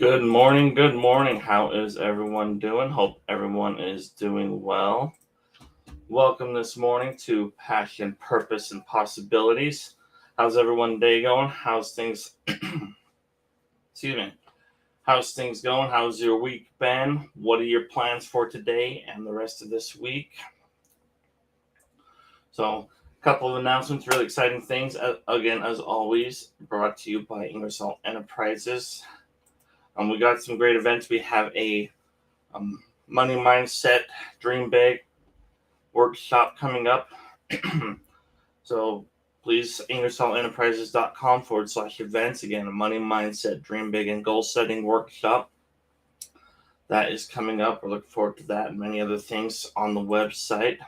Good morning. Good morning. How is everyone doing? Hope everyone is doing well. Welcome this morning to Passion, Purpose, and Possibilities. How's everyone day going? How's things? Excuse me. How's things going? How's your week been? What are your plans for today and the rest of this week? So, a couple of announcements, really exciting things. Again, as always, brought to you by Ingersoll Enterprises. We got some great events. We have a money mindset, dream big workshop coming up. So please, IngersollEnterprises.com/events. Again, a money mindset, dream big, and goal setting workshop that is coming up. We're looking forward to that and many other things on the website.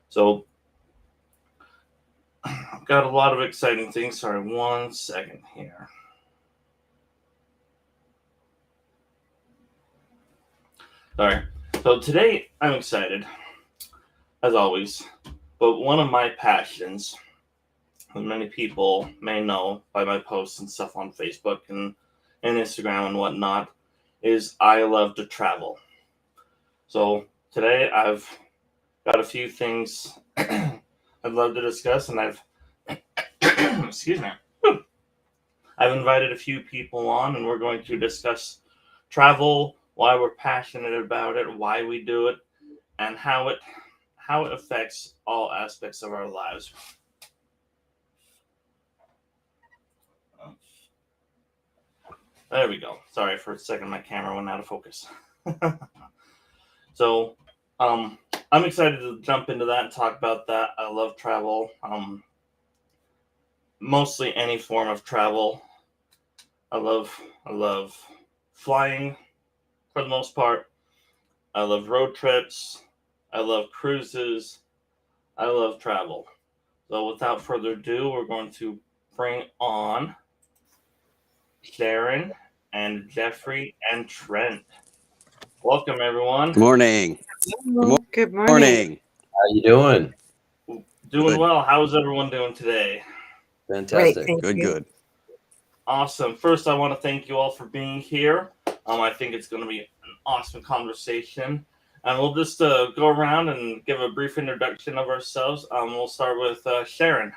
So I've got a lot of exciting things. Sorry, 1 second here. Sorry. So today I'm excited, as always, but one of my passions, as many people may know by my posts and stuff on Facebook and Instagram and whatnot, is I love to travel. So today I've got a few things I'd love to discuss, and I've excuse me, I've invited a few people on, and we're going to discuss travel, why we're passionate about it, why we do it, and how it affects all aspects of our lives. There we go. Sorry for a second, my camera went out of focus. So, I'm excited to jump into that and talk about that. I love travel. Mostly any form of travel. I love flying for the most part. I love road trips. I love cruises. I love travel. So without further ado, we're going to bring on Sharon and Jeffrey and Trent. Welcome, everyone. Good morning. Good morning. How you doing? Doing Good. well. How's everyone doing today? Fantastic. Great, thank you. Good. Awesome. First, I want to thank you all for being here. I think it's going to be an awesome conversation. And we'll just go around and give a brief introduction of ourselves. We'll start with Sharon.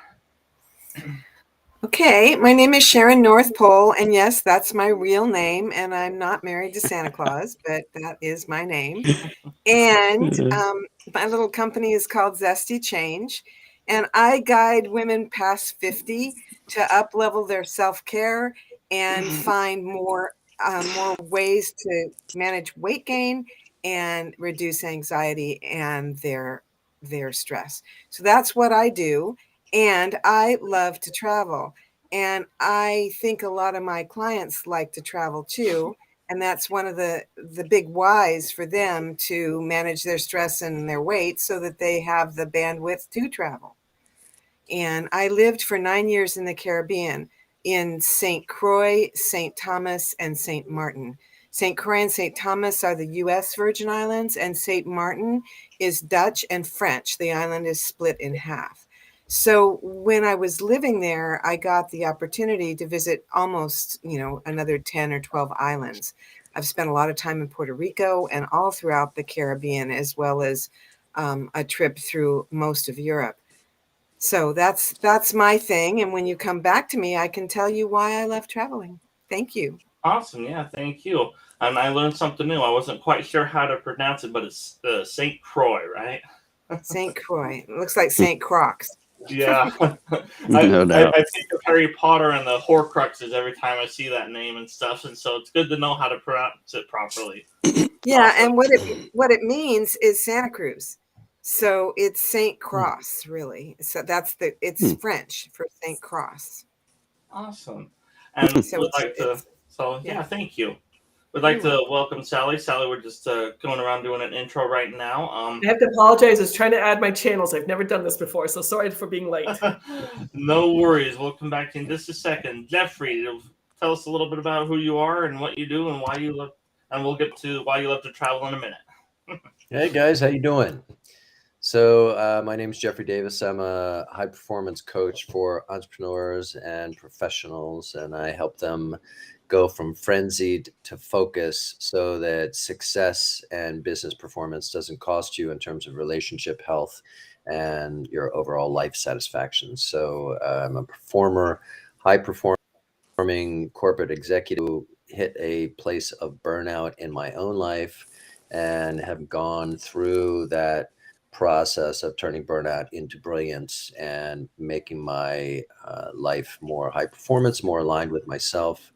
Okay, my name is Sharon North Pole, and yes, that's my real name, and I'm not married to Santa Claus, but that is my name. And my little company is called Zesty Change, and I guide women past 50 to up-level their self-care and find more ways to manage weight gain and reduce anxiety and their stress. So that's what I do. And I love to travel. And I think a lot of my clients like to travel too. And that's one of the big whys for them to manage their stress and their weight so that they have the bandwidth to travel. And I lived for 9 years in the Caribbean in St. Croix, St. Thomas, and St. Martin. St. Croix and St. Thomas are the U.S. Virgin Islands, and St. Martin is Dutch and French. The island is split in half. So when I was living there, I got the opportunity to visit almost, another 10 or 12 islands. I've spent a lot of time in Puerto Rico and all throughout the Caribbean, as well as a trip through most of Europe. So that's my thing. And when you come back to me, I can tell you why I love traveling. Thank you. Awesome. Yeah, thank you. And I learned something new. I wasn't quite sure how to pronounce it, but it's St. Croix, right? St. Croix. It looks like St. Croix. Yeah. No doubt. I think of Harry Potter and the Horcruxes every time I see that name and stuff, and so it's good to know how to pronounce it properly. Yeah, Awesome. and what it means is Santa Cruz. So it's St. Croix, really. So it's French for St. Croix. Awesome. And So we'd like to, yeah. thank you. We'd like to welcome Sally. Sally, we're just going around doing an intro right now. I have to apologize. I was trying to add my channels. I've never done this before, so sorry for being late. No worries. We'll come back in just a second. Jeffrey, tell us a little bit about who you are and what you do and why you love, and we'll get to why you love to travel in a minute. Hey guys, how you doing? So my name is Jeffrey Davis. I'm a high performance coach for entrepreneurs and professionals, and I help them go from frenzied to focus so that success and business performance doesn't cost you in terms of relationship health and your overall life satisfaction. So I'm a performer, high performing corporate executive who hit a place of burnout in my own life and have gone through that process of turning burnout into brilliance and making my life more high performance, more aligned with myself,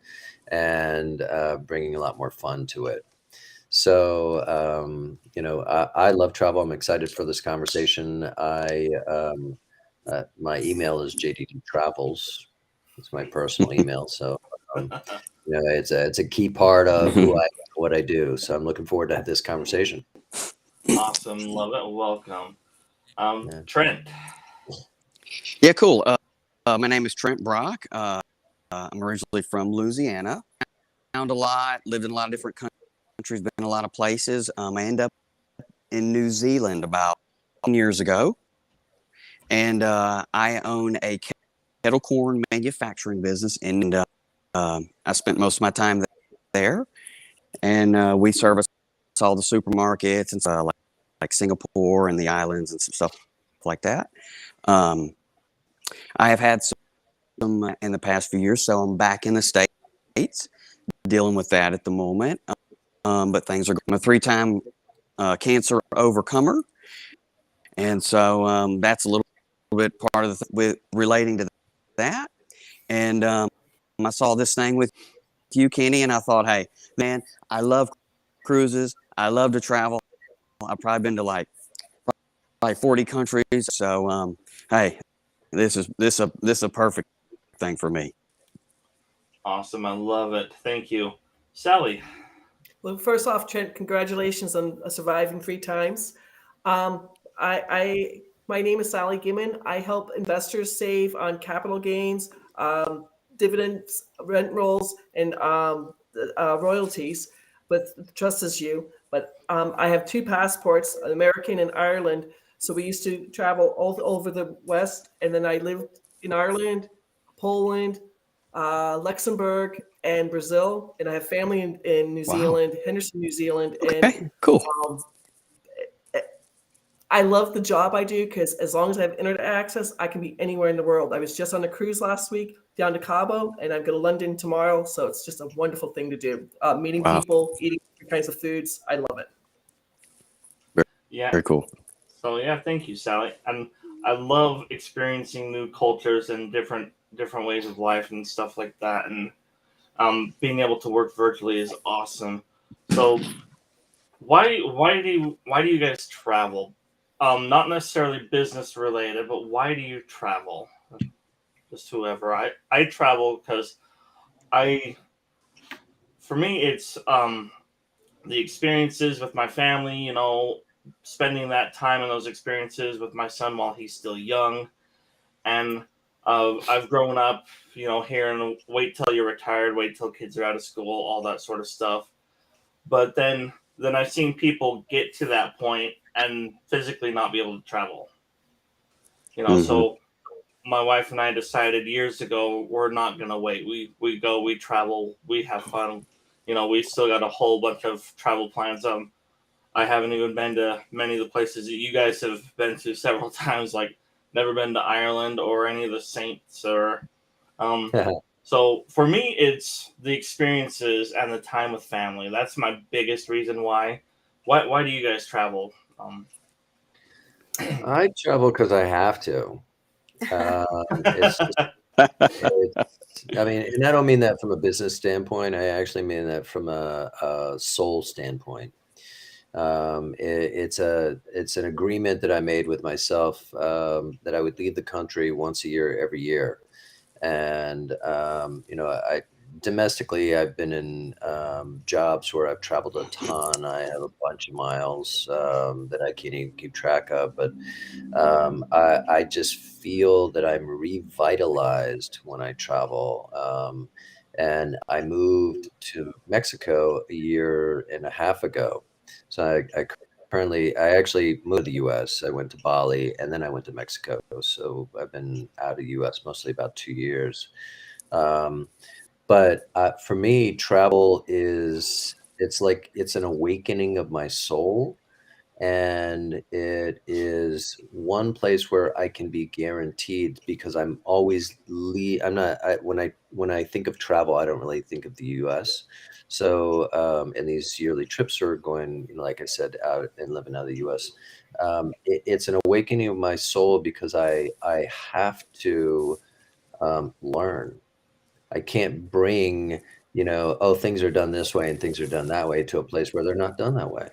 and bringing a lot more fun to it. So, I love travel. I'm excited for this conversation. My email is JDD Travels. It's my personal email. So, it's a key part of who I am, what I do. So I'm looking forward to this conversation. Awesome. Love it. Welcome. Yeah. Trent. Yeah, cool. My name is Trent Brock. I'm originally from Louisiana. Found a lot, lived in a lot of different countries, been in a lot of places. I ended up in New Zealand about 10 years ago. And I own a kettle corn manufacturing business. And I spent most of my time there. And we service all the supermarkets and stuff like Singapore and the islands and some stuff like that. I have had some in the past few years, so I'm back in the States dealing with that at the moment. But things are going. I'm a 3-time cancer overcomer, and so that's a little bit part of with relating to that. And I saw this thing with you, Kenny, and I thought, hey, man, I love cruises. I love to travel. I've probably been to like 40 countries. So hey, this is a perfect thing for me. Awesome. I love it. Thank you. Sally. Well, first off, Trent, congratulations on surviving 3 times. My name is Sally Gimmon. I help investors save on capital gains, dividends, rent rolls, and royalties, but just as you. But I have 2 passports, an American and Ireland. So we used to travel all over the West, and then I lived in Ireland, Poland, Luxembourg, and Brazil, and I have family in New Zealand, Henderson, New Zealand. Okay, And cool. I love the job I do because as long as I have internet access, I can be anywhere in the world. I was just on a cruise last week down to Cabo, and I'm going to London tomorrow. So it's just a wonderful thing to do. Meeting people, eating different kinds of foods. I love it. Yeah. Very cool. So yeah, thank you, Sally. And I love experiencing new cultures and different ways of life and stuff like that. And being able to work virtually is awesome. So why do you guys travel? Not necessarily business related, but why do you travel? Just whoever. I travel because for me it's the experiences with my family, spending that time and those experiences with my son while he's still young. And I've grown up, hearing wait till you're retired, wait till kids are out of school, all that sort of stuff. But then I've seen people get to that point and physically not be able to travel. So my wife and I decided years ago we're not gonna wait. We go, we travel, we have fun. We still got a whole bunch of travel plans. I haven't even been to many of the places that you guys have been to several times, like never been to Ireland or any of the Saints or so for me it's the experiences and the time with family. That's my biggest reason why. Why do you guys travel? I travel because I have to. It's just, and I don't mean that from a business standpoint. I actually mean that from a soul standpoint. It's an agreement that I made with myself that I would leave the country once a year, every year. And, domestically, I've been in jobs where I've traveled a ton. I have a bunch of miles that I can't even keep track of. But I just feel that I'm revitalized when I travel. And I moved to Mexico a year and a half ago. So I currently, I actually moved to the U.S. I went to Bali and then I went to Mexico. So I've been out of the U.S. mostly about 2 years. Um, but for me, travel it's an awakening of my soul, and it is one place where I can be guaranteed because I'm always I'm not when I think of travel, I don't really think of the US. So and these yearly trips are going, like I said, out and living out of the US. It's an awakening of my soul because I have to learn. I can't bring, oh, things are done this way and things are done that way to a place where they're not done that way.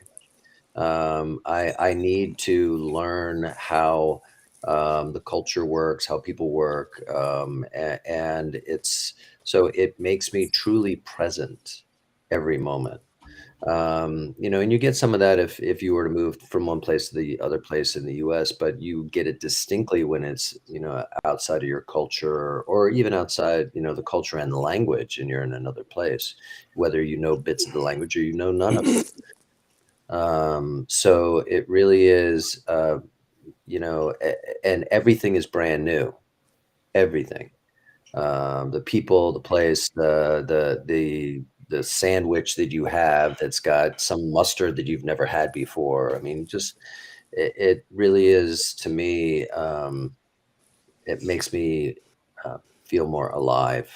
I need to learn how the culture works, how people work, and it makes me truly present every moment. And you get some of that if you were to move from one place to the other place in the U.S., but you get it distinctly when it's outside of your culture or even outside the culture and the language, and you're in another place, whether you know bits of the language or you know none of it. So it really is, and everything is brand new. Everything, the people, the place, the sandwich that you have that's got some mustard that you've never had before. I mean, just it really is to me. It makes me feel more alive.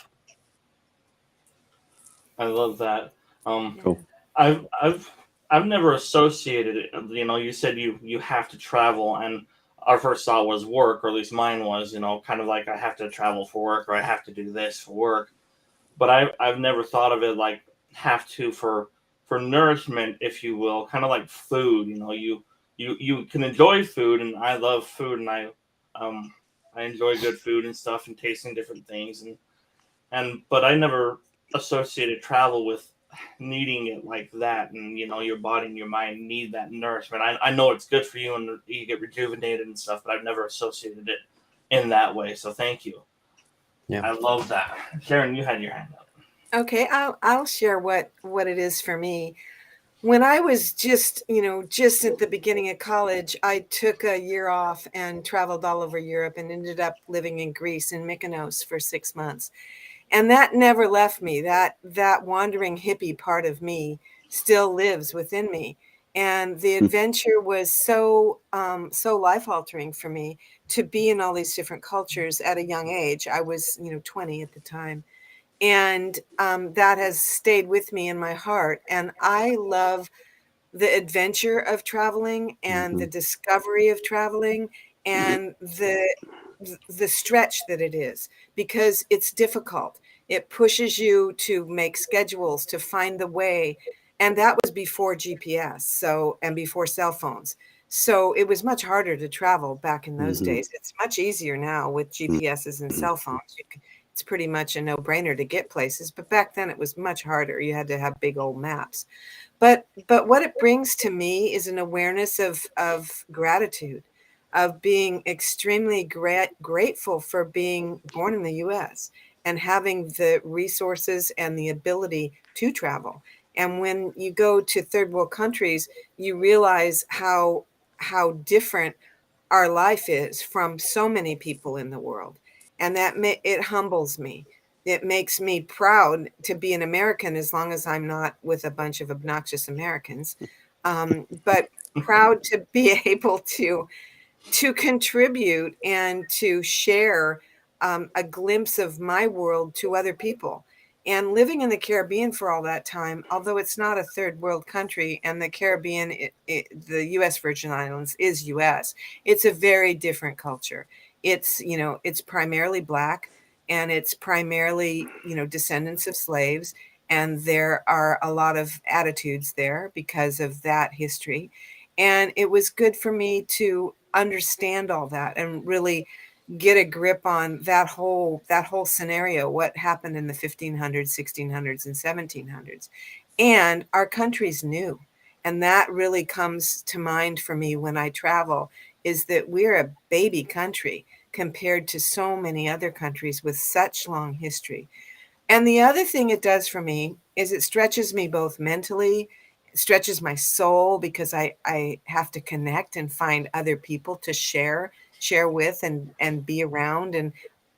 I love that. Um, Cool. I've never associated it. You said you have to travel, and our first thought was work, or at least mine was. Kind of like I have to travel for work, or I have to do this for work. But I've never thought of it like have to for nourishment, if you will, kind of like food. You can enjoy food, and I love food, and I enjoy good food and stuff, and tasting different things, and but I never associated travel with needing it like that, and your body and your mind need that nourishment. I know it's good for you and you get rejuvenated and stuff, but I've never associated it in that way, so thank you. Yeah. I love that. Karen, you had your hand up. Okay, I'll share what it is for me. When I was just at the beginning of college, I took a year off and traveled all over Europe and ended up living in Greece in Mykonos for 6 months. And that never left me. That wandering hippie part of me still lives within me. And the adventure was so life altering for me to be in all these different cultures at a young age. I was 20 at the time, and that has stayed with me in my heart. And I love the adventure of traveling and the discovery of traveling and the stretch that it is, because it's difficult. It pushes you to make schedules, to find the way. And that was before GPS, and before cell phones. So it was much harder to travel back in those days. It's much easier now with GPSs and cell phones. It's pretty much a no-brainer to get places, but back then it was much harder. You had to have big old maps. But what it brings to me is an awareness of gratitude, of being extremely grateful for being born in the U.S. and having the resources and the ability to travel. And when you go to third world countries, you realize how different our life is from so many people in the world. And that it humbles me. It makes me proud to be an American, as long as I'm not with a bunch of obnoxious Americans, but proud to be able to contribute and to share a glimpse of my world to other people. And living in the Caribbean for all that time, although it's not a third world country, and the Caribbean, the U.S. Virgin Islands is U.S., it's a very different culture. It's primarily Black, and it's primarily, descendants of slaves. And there are a lot of attitudes there because of that history. And it was good for me to understand all that and really get a grip on that whole scenario, what happened in the 1500s, 1600s, and 1700s. And our country's new. And that really comes to mind for me when I travel, is that we're a baby country compared to so many other countries with such long history. And the other thing it does for me is it stretches me both mentally, stretches my soul because I have to connect and find other people to share with and be around and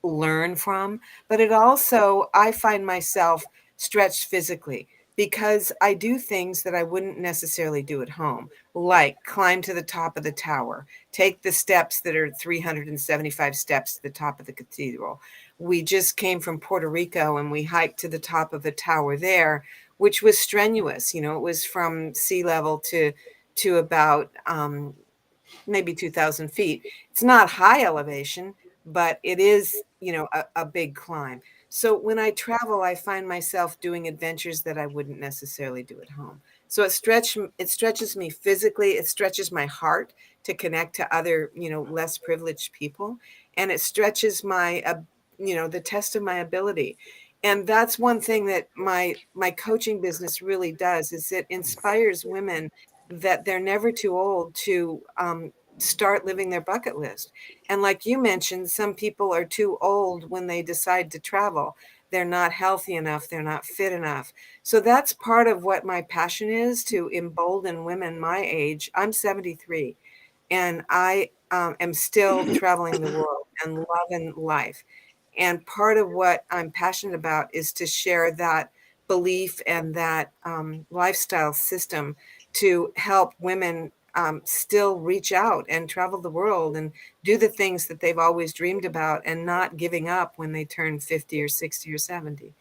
learn from. But it also, I find myself stretched physically because I do things that I wouldn't necessarily do at home, like climb to the top of the tower, take the steps that are 375 steps to the top of the cathedral. We just came from Puerto Rico and we hiked to the top of a tower there, which was strenuous. You know, it was from sea level to about maybe 2,000 feet. It's not high elevation, but it is, you know, a big climb. So when I travel, I find myself doing adventures that I wouldn't necessarily do at home. So it stretches me physically. It stretches my heart to connect to other, you know, less privileged people, and it stretches my, you know, the test of my ability. And that's one thing that my coaching business really does, is it inspires women that they're never too old to start living their bucket list. And like you mentioned, some people are too old when they decide to travel. They're not healthy enough. They're not fit enough. So that's part of what my passion is, to embolden women my age. I'm 73 and I am still traveling the world and loving life. And part of what I'm passionate about is to share that belief and that lifestyle system to help women still reach out and travel the world and do the things that they've always dreamed about, and not giving up when they turn 50 or 60 or 70.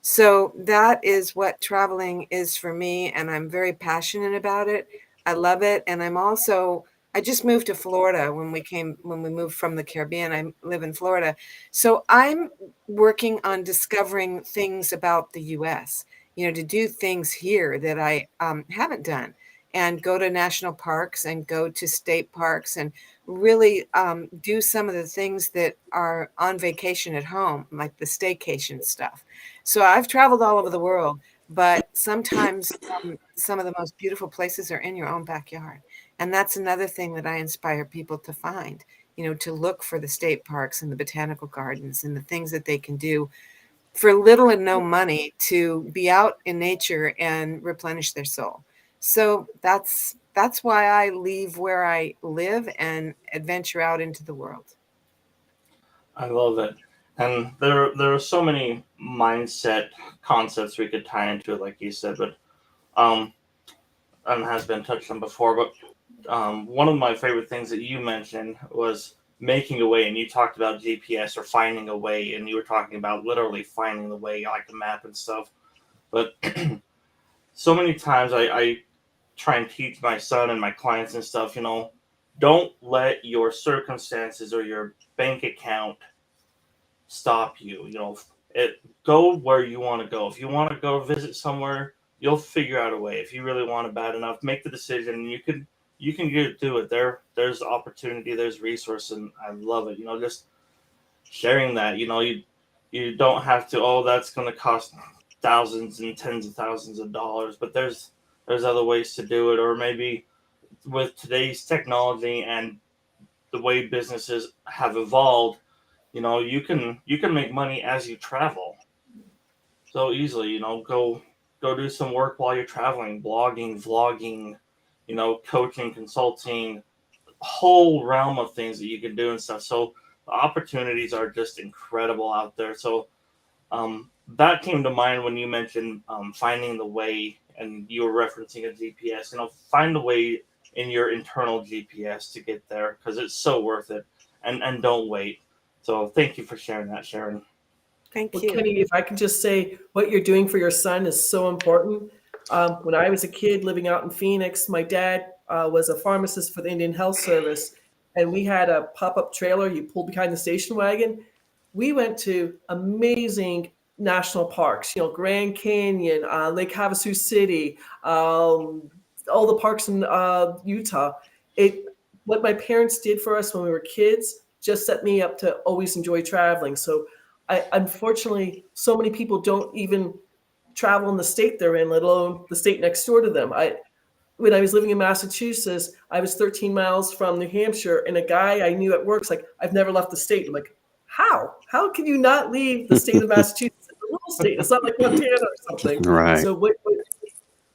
So that is what traveling is for me, and I'm very passionate about it. I love it, and I just moved to Florida when we moved from the Caribbean. I live in Florida. So I'm working on discovering things about the US, you know, to do things here that I haven't done, and go to national parks and go to state parks and really do some of the things that are on vacation at home, like the staycation stuff. So I've traveled all over the world, but sometimes some of the most beautiful places are in your own backyard. And that's another thing that I inspire people to find, you know, to look for the state parks and the botanical gardens and the things that they can do for little and no money to be out in nature and replenish their soul. So that's why I leave where I live and adventure out into the world. I love it. And there are so many mindset concepts we could tie into it, like you said, but um and has been touched on before, but one of my favorite things that you mentioned was making a way, and you talked about GPS or finding a way, and you were talking about literally finding the way, like the map and stuff. But so many times I try and teach my son and my clients and stuff, you know, don't let your circumstances or your bank account stop you. You know, go where you want to go. If you want to go visit somewhere, you'll figure out a way. If you really want it bad enough, make the decision, and you can get do it. There's opportunity, there's resource, and I love it. You know, just sharing that. You know, you don't have to. Oh, that's going to cost thousands and tens of thousands of dollars, but there's other ways to do it. Or maybe with today's technology and the way businesses have evolved, you know, you can make money as you travel so easily. You know, go do some work while you're traveling, blogging, vlogging, you know, coaching, consulting, whole realm of things that you can do and stuff. So the opportunities are just incredible out there. So that came to mind when you mentioned finding the way, and you were referencing a GPS. You know, find a way in your internal GPS to get there, because it's so worth it. And don't wait. So thank you for sharing that, Sharon. Thank Well, you. Kenny, if I can just say, what you're doing for your son is so important. When I was a kid living out in Phoenix, my dad was a pharmacist for the Indian Health Service, and we had a pop-up trailer you pulled behind the station wagon. We went to amazing national parks, you know, Grand Canyon, Lake Havasu City, all the parks in Utah. What my parents did for us when we were kids just set me up to always enjoy traveling. So unfortunately, so many people don't even travel in the state they're in, let alone the state next door to them. When I was living in Massachusetts, I was 13 miles from New Hampshire, and a guy I knew at work's like, I've never left the state. I'm like, how? How can you not leave the state of Massachusetts? It's a little state. It's not like Montana or something. Right. So what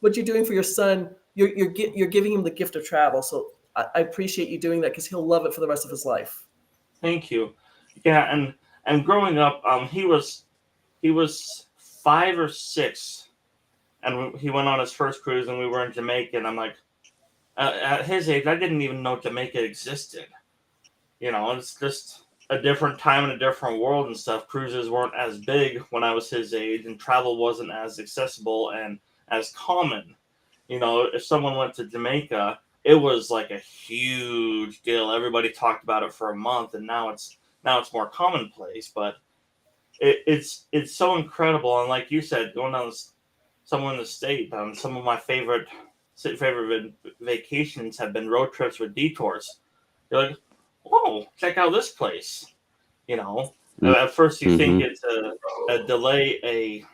what you're doing for your son, you're giving him the gift of travel. So I appreciate you doing that because he'll love it for the rest of his life. Thank you. Yeah, and growing up, he was 5 or 6, and he went on his first cruise, and we were in Jamaica, and I'm like, at his age, I didn't even know Jamaica existed. It's just a different time and a different world and stuff. Cruises weren't as big when I was his age, and travel wasn't as accessible and as common. If someone went to Jamaica, it was like a huge deal. Everybody talked about it for a month, and now it's more commonplace. But it's so incredible, and like you said, going down somewhere in the state, some of my favorite vacations have been road trips with detours. You're like, whoa, check out this place. At first you think it's a delay,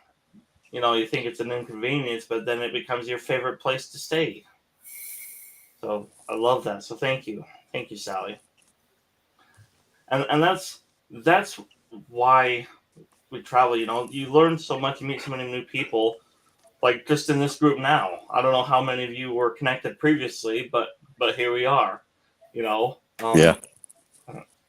you think it's an inconvenience, but then it becomes your favorite place to stay. So I love that. So thank you, Sally. And that's why we travel. You learn so much, you meet so many new people. Like just in this group now, I don't know how many of you were connected previously, but here we are. Yeah.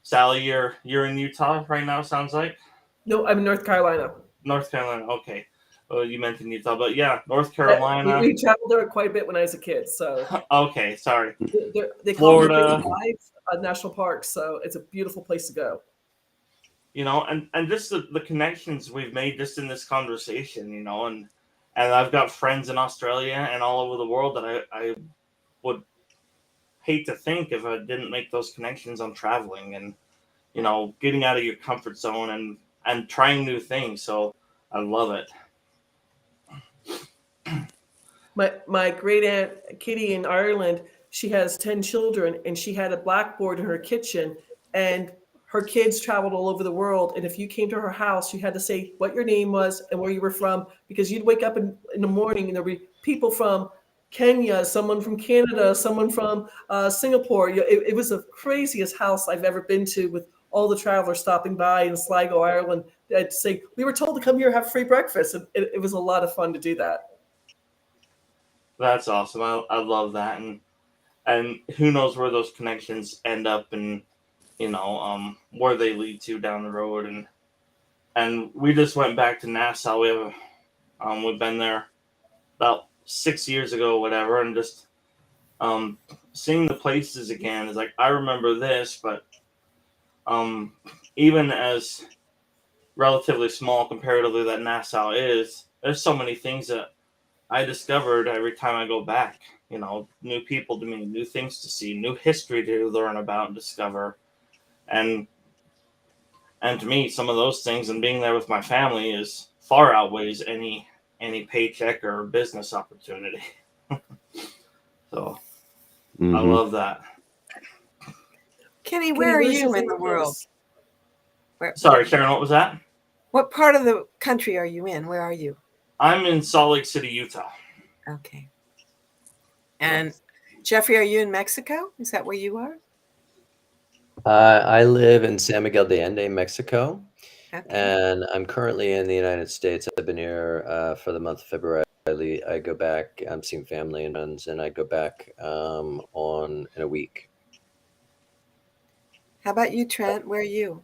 Sally, you're in Utah right now. Sounds like. No, I'm in North Carolina. North Carolina. Okay. Well, you mentioned Utah, but yeah, North Carolina. We traveled there quite a bit when I was a kid. So. Okay, sorry. They call it Florida. Five national parks, so it's a beautiful place to go. And just the connections we've made just in this conversation, and I've got friends in Australia and all over the world that I would hate to think if I didn't make those connections on traveling and, getting out of your comfort zone and trying new things. So I love it. My great aunt Kitty in Ireland, she has 10 children, and she had a blackboard in her kitchen, and her kids traveled all over the world. And if you came to her house, you had to say what your name was and where you were from, because you'd wake up in the morning and there'd be people from Kenya, someone from Canada, someone from Singapore. It was the craziest house I've ever been to, with all the travelers stopping by in Sligo, Ireland, to say, we were told to come here and have free breakfast. And it was a lot of fun to do that. That's awesome. I love that. And who knows where those connections end up and, where they lead to down the road. And we just went back to Nassau. We've been there about 6 years ago, whatever, and just seeing the places again is like, I remember this, but even as relatively small comparatively that Nassau is, there's so many things that I discovered every time I go back. New people to meet, new things to see, new history to learn about and discover. And to me, some of those things and being there with my family is far outweighs any paycheck or business opportunity. So I love that. Kenny, where are you in the world? Sorry, Sharon, what was that? What part of the country are you in? Where are you? I'm in Salt Lake City, Utah. Okay. And Jeffrey, are you in Mexico? Is that where you are? I live in San Miguel de Allende, Mexico, Okay. and I'm currently in the United States. I've been here for the month of February. I go back. I'm seeing family and friends, and I go back in a week. How about you, Trent? Where are you?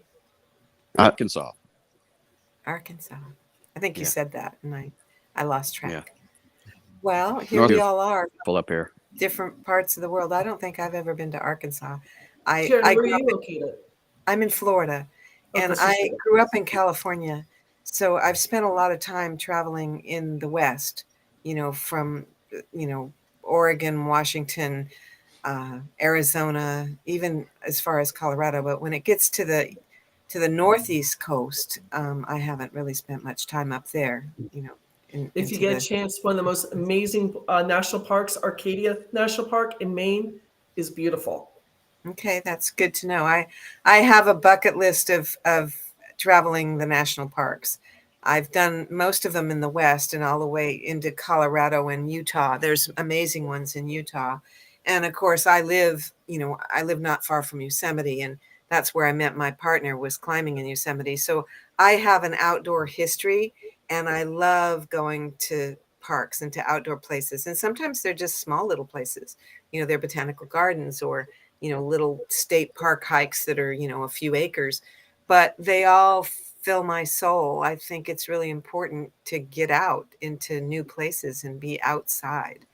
Arkansas. Arkansas. I think you Yeah. said that, and I lost track. Yeah. Well, here North we is all are, full up here. different parts of the world. I don't think I've ever been to Arkansas. Sharon, I where are grew up you located? I'm in Florida, and Okay, so I grew up in California. So I've spent a lot of time traveling in the West, from, Oregon, Washington, Arizona, even as far as Colorado. But when it gets to the Northeast coast, I haven't really spent much time up there, if you get a chance, one of the most amazing national parks, Arcadia National Park in Maine, is beautiful. Okay, that's good to know. I have a bucket list of traveling the national parks. I've done most of them in the West and all the way into Colorado and Utah. There's amazing ones in Utah. And of course, I live not far from Yosemite, and that's where I met my partner, was climbing in Yosemite. So I have an outdoor history, and I love going to parks and to outdoor places. And sometimes they're just small little places. They're botanical gardens or, little state park hikes that are, a few acres, but they all fill my soul. I think it's really important to get out into new places and be outside.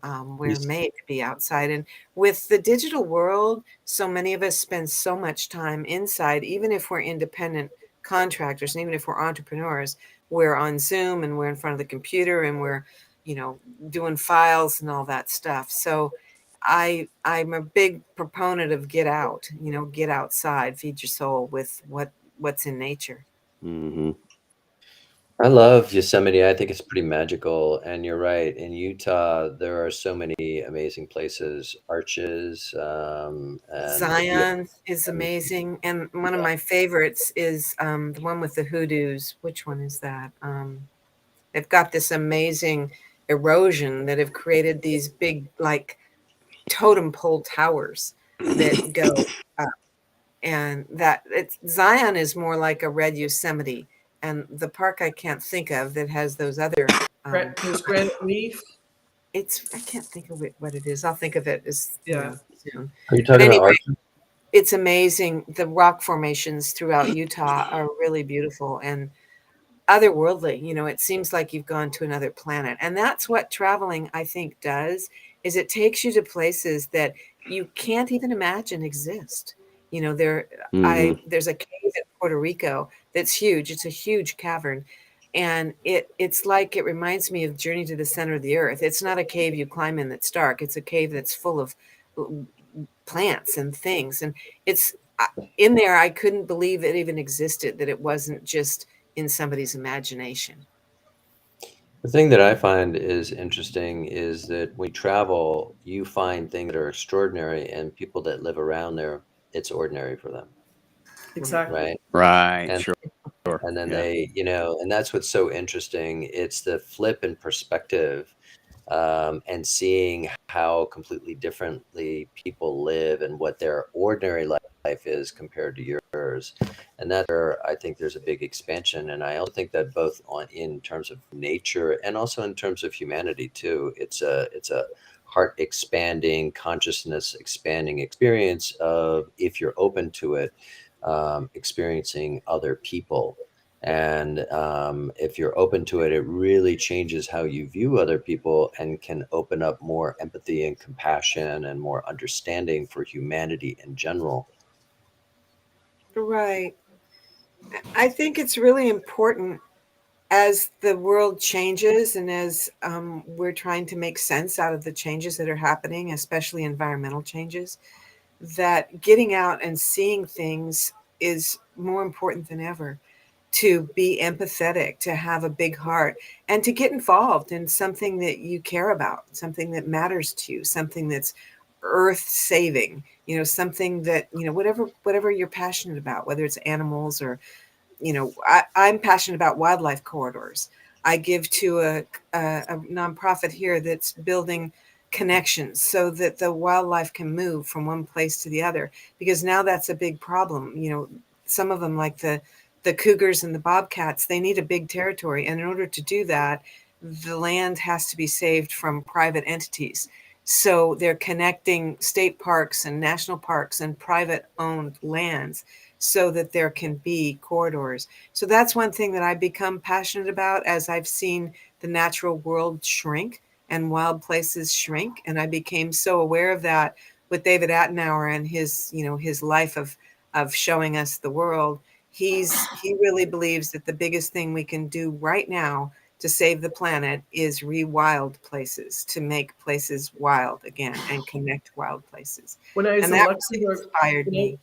We're Yes. made to be outside. And with the digital world, so many of us spend so much time inside, even if we're independent contractors and even if we're entrepreneurs, we're on Zoom and we're in front of the computer and we're, doing files and all that stuff. So I'm a big proponent of get out, get outside, feed your soul with what's in nature. Hmm. I love Yosemite. I think it's pretty magical. And you're right. In Utah, there are so many amazing places, arches, and Zion is and amazing. And one of yeah. my favorites is the one with the hoodoos. Which one is that? They've got this amazing erosion that have created these big, like, totem pole towers that go up. And Zion is more like a red Yosemite. And the park I can't think of that has those other, There's Granite Reef. I can't think of what it is. I'll think of it Yeah. soon. Are you But talking about anyway, arches? it's amazing. The rock formations throughout Utah are really beautiful and otherworldly. It seems like you've gone to another planet. And that's what traveling, I think, does, is it takes you to places that you can't even imagine exist. Hmm. There's a cave in Puerto Rico that's huge. It's a huge cavern. And it's like, it reminds me of Journey to the Center of the Earth. It's not a cave you climb in that's dark. It's a cave that's full of plants and things. And it's in there. I couldn't believe it even existed, that it wasn't just in somebody's imagination. The thing that I find is interesting is that when you travel, you find things that are extraordinary, and people that live around there, it's ordinary for them, Exactly. right? Right. And Sure. and then Yeah. they, and that's what's so interesting. It's the flip in perspective, and seeing how completely differently people live and what their ordinary life is compared to yours. And that I think there's a big expansion. And I also think that both in terms of nature and also in terms of humanity too, it's a heart expanding, consciousness expanding experience of, if you're open to it, experiencing other people. And if you're open to it, it really changes how you view other people and can open up more empathy and compassion and more understanding for humanity in general. Right. I think it's really important as the world changes and as we're trying to make sense out of the changes that are happening, especially environmental changes, that getting out and seeing things is more important than ever. To be empathetic, to have a big heart, and to get involved in something that you care about, something that matters to you, something that's earth saving, something that, whatever you're passionate about, whether it's animals or, I'm passionate about wildlife corridors. I give to a nonprofit here that's building connections so that the wildlife can move from one place to the other, because now that's a big problem. Some of them, like the cougars and the bobcats, they need a big territory. And in order to do that, the land has to be saved from private entities. So they're connecting state parks and national parks and private owned lands so that there can be corridors. So that's one thing that I've become passionate about as I've seen the natural world shrink and wild places shrink. And I became so aware of that with David Attenborough and his life of showing us the world. He really believes that the biggest thing we can do right now to save the planet is rewild places, to make places wild again and connect wild places. When I was And in that really Luxembourg, inspired me.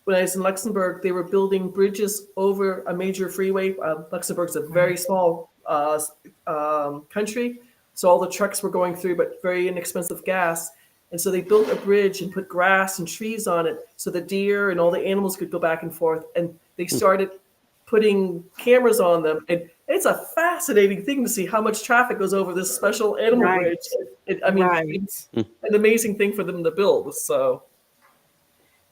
when I was in Luxembourg, they were building bridges over a major freeway. Luxembourg's a very small country, so all the trucks were going through, but very inexpensive gas. And so they built a bridge and put grass and trees on it so the deer and all the animals could go back and forth. And they started putting cameras on them. And it's a fascinating thing to see how much traffic goes over this special animal Right. bridge. It's Right. an amazing thing for them to build. So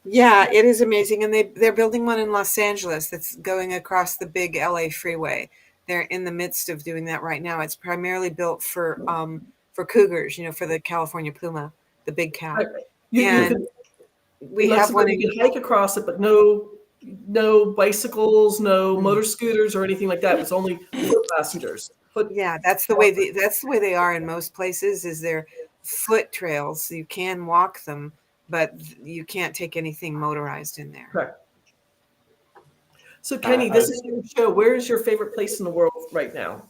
Yeah, it is amazing. And they're building one in Los Angeles that's going across the big LA freeway. they're in the midst of doing that right now. It's primarily built for cougars, for the California puma, the big cat. Right. You And could, we in have Mexico, one you in can hike across it, but no bicycles, no motor scooters or anything like that. It's only foot passengers. Yeah, that's the way they are in most places. Is they're foot trails. So you can walk them, but you can't take anything motorized in there. Correct. So Kenny, this is your show. Where is your favorite place in the world right now?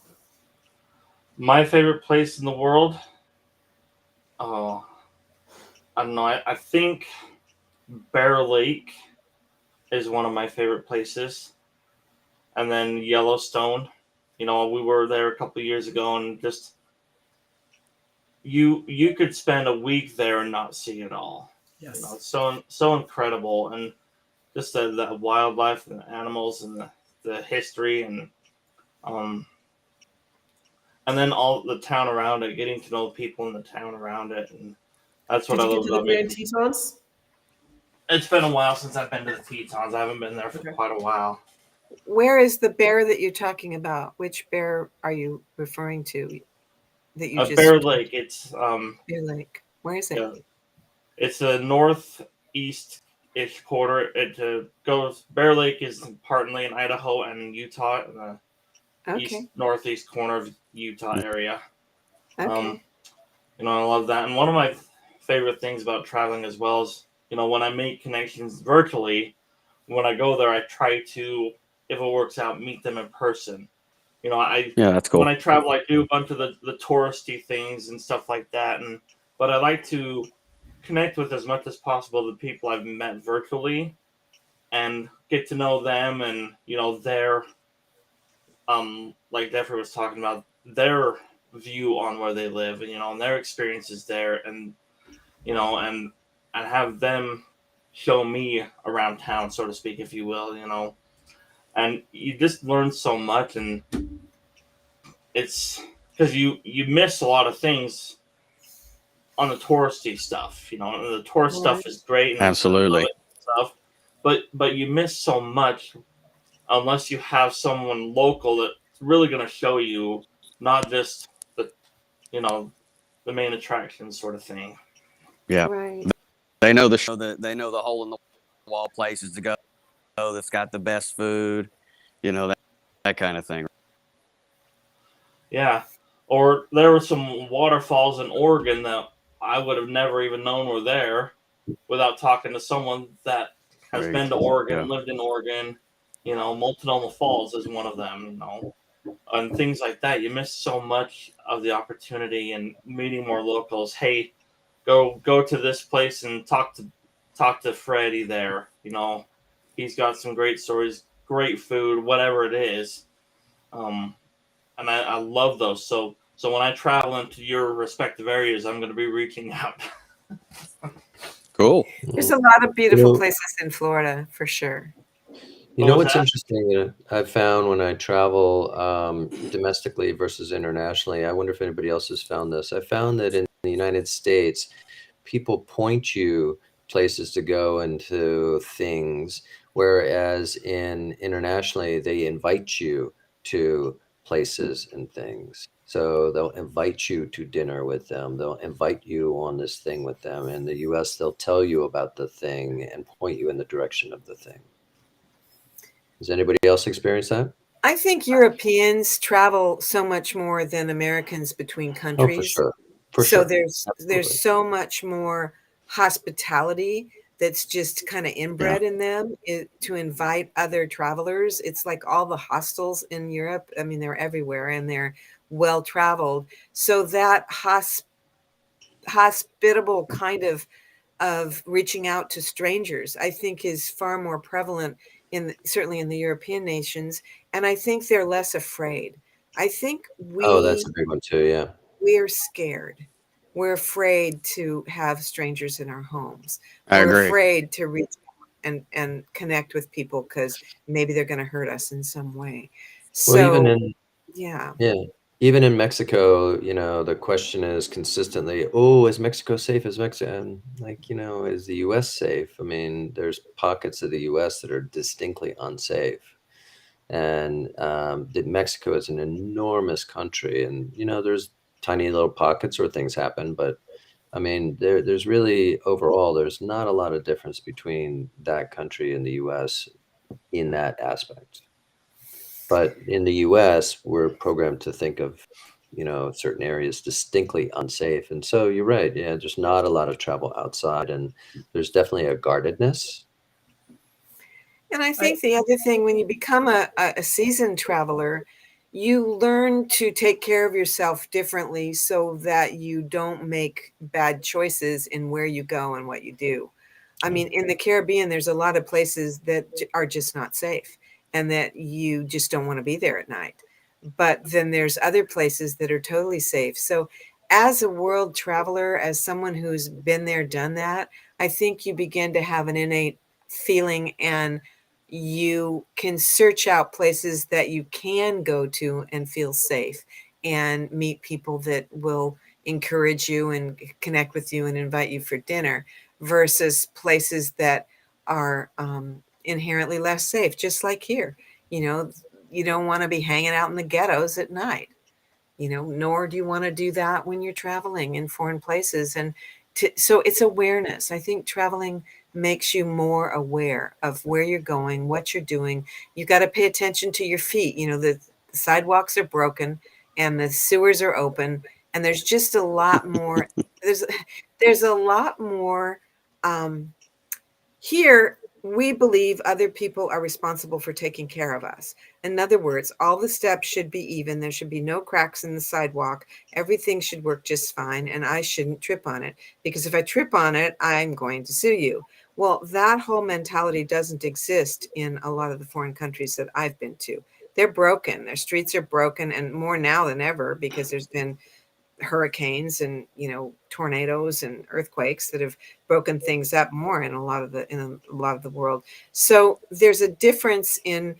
My favorite place in the world? Oh, I don't know. I think Bear Lake is one of my favorite places. And then Yellowstone. We were there a couple of years ago, and just you could spend a week there and not see it all. Yes. It's so incredible, and just the wildlife and the animals and the history and then all the town around it, getting to know the people in the town around it, and that's what I love about Grand it. Tetons? It's been a while since I've been to the Tetons. I haven't been there for quite a while. Where is the bear that you're talking about? Which bear are you referring to? That you just Bear Lake. It's Bear Lake. Where is it? Yeah, it's a northeast-ish quarter. It goes. Bear Lake is partly in Idaho and Utah, in the east northeast corner of Utah area. Okay. I love that. And one of my favorite things about traveling as well is, when I make connections virtually, when I go there, I try to, if it works out, meet them in person. Yeah, that's cool. When I travel, I do a bunch of the touristy things and stuff like that. But I like to connect with as much as possible the people I've met virtually and get to know them and, their, like Jeffrey was talking about, their view on where they live and their experiences there, and and have them show me around town, so to speak, if you will, and you just learn so much, and it's because you miss a lot of things on the touristy stuff, and the tourist stuff is great, and absolutely stuff, but you miss so much unless you have someone local that's really going to show you, not just the main attraction sort of thing. Yeah, right. They know the show, they know the hole in the wall places to go that's got the best food, that kind of thing. Yeah, or there were some waterfalls in Oregon that I would have never even known were there without talking to someone that has been to Oregon, lived in Oregon. Multnomah Falls is one of them. And things like that. You miss so much of the opportunity and meeting more locals. Hey, go to this place and talk to Freddie there. He's got some great stories, great food, whatever it is. And I love those. So when I travel into your respective areas, I'm going to be reaching out. Cool. There's a lot of beautiful places in Florida, for sure. What's interesting I've found when I travel domestically versus internationally, I wonder if anybody else has found this. I found that in the United States, people point you places to go and to things, whereas internationally, they invite you to places and things. So they'll invite you to dinner with them. They'll invite you on this thing with them. In the US, they'll tell you about the thing and point you in the direction of the thing. Has anybody else experienced that? I think Europeans travel so much more than Americans between countries. Oh, for sure. For sure. There's so much more hospitality that's just kind of inbred in them to invite other travelers. It's like all the hostels in Europe. I mean, they're everywhere and they're well traveled. So that hospitable kind of reaching out to strangers, I think, is far more prevalent certainly in the European nations, and I think they're less afraid. I think that's a big one too. Yeah, we are scared. We're afraid to have strangers in our homes. I agree. We're afraid to reach out and connect with people because maybe they're going to hurt us in some way. So, even in Mexico, the question is consistently, "Oh, is Mexico safe? Is Mexico?" And is the U.S. safe? I mean, there's pockets of the U.S. that are distinctly unsafe, And Mexico is an enormous country, and there's tiny little pockets where things happen, but I mean, there's really overall there's not a lot of difference between that country and the U.S. in that aspect. But in the U.S., we're programmed to think of certain areas distinctly unsafe, and so you're right. Yeah, there's not a lot of travel outside, and there's definitely a guardedness. And I I, think the other thing, when you become a seasoned traveler, you learn to take care of yourself differently so that you don't make bad choices in where you go and what you do. I mean, in the Caribbean, there's a lot of places that are just not safe and that you just don't want to be there at night. But then there's other places that are totally safe. So, as a world traveler, as someone who's been there, done that, I think you begin to have an innate feeling, and you can search out places that you can go to and feel safe and meet people that will encourage you and connect with you and invite you for dinner versus places that are inherently less safe, just like here. You know, you don't want to be hanging out in the ghettos at night, nor do you want to do that when you're traveling in foreign places. And so it's awareness. I think traveling makes you more aware of where you're going, what you're doing. You got to pay attention to your feet. The sidewalks are broken and the sewers are open, and there's just a lot more. There's there's a lot more. Here, we believe other people are responsible for taking care of us. In other words, all the steps should be even. There should be no cracks in the sidewalk. Everything should work just fine, and I shouldn't trip on it, because if I trip on it, I'm going to sue you. Well, that whole mentality doesn't exist in a lot of the foreign countries that I've been to. They're broken. Their streets are broken, and more now than ever, because there's been hurricanes and tornadoes and earthquakes that have broken things up more in a lot of the world. So there's a difference in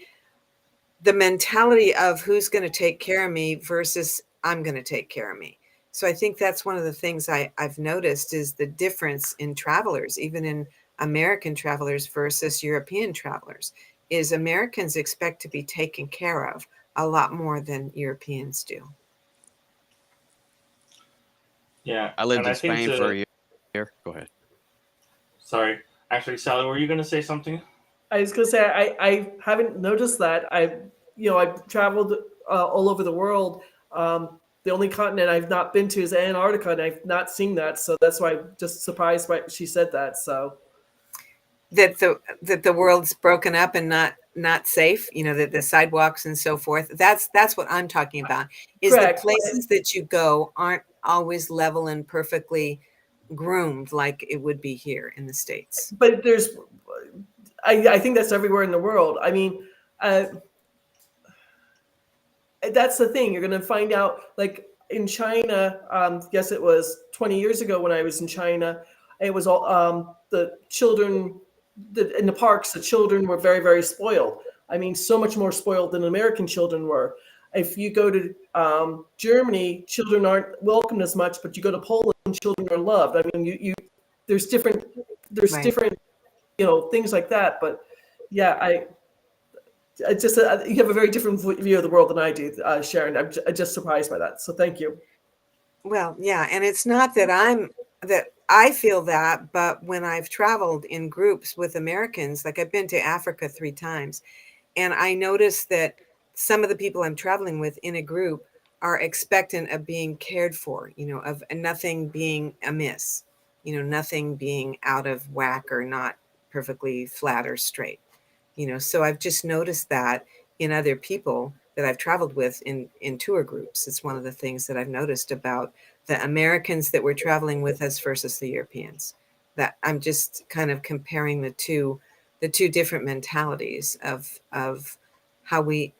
the mentality of who's going to take care of me versus I'm going to take care of me. So I think that's one of the things I've noticed is the difference in travelers, even in American travelers versus European travelers, is Americans expect to be taken care of a lot more than Europeans do. Yeah, I lived and in I think Spain for a year. Go ahead. Sorry, actually, Sally, were you going to say something? I was gonna say I haven't noticed that. I've traveled all over the world. The only continent I've not been to is Antarctica, and I've not seen that. So that's why I'm just surprised by she said that. So that the world's broken up and not safe, that the sidewalks and so forth. That's what I'm talking about, is correct. the places that you go aren't always level and perfectly groomed like it would be here in the States. But I think that's everywhere in the world. I mean, that's the thing. You're going to find out, like in China, guess it was 20 years ago when I was in China, it was all the children in the parks, the children were very, very spoiled. I mean, so much more spoiled than American children were. If you go to Germany, children aren't welcomed as much, but you go to Poland, children are loved. I mean, there's different Right. different things like that. But yeah, I just you have a very different view of the world than I do, Sharon. I'm just surprised by that. So thank you. Well, yeah, and it's not that I feel that, but when I've traveled in groups with Americans, like I've been to Africa 3 times, and I notice that some of the people I'm traveling with in a group are expectant of being cared for, of nothing being amiss, nothing being out of whack or not perfectly flat or straight. So I've just noticed that in other people that I've traveled with in tour groups. It's one of the things that I've noticed about the Americans that we're traveling with us versus the Europeans. That I'm just kind of comparing the two different mentalities of how we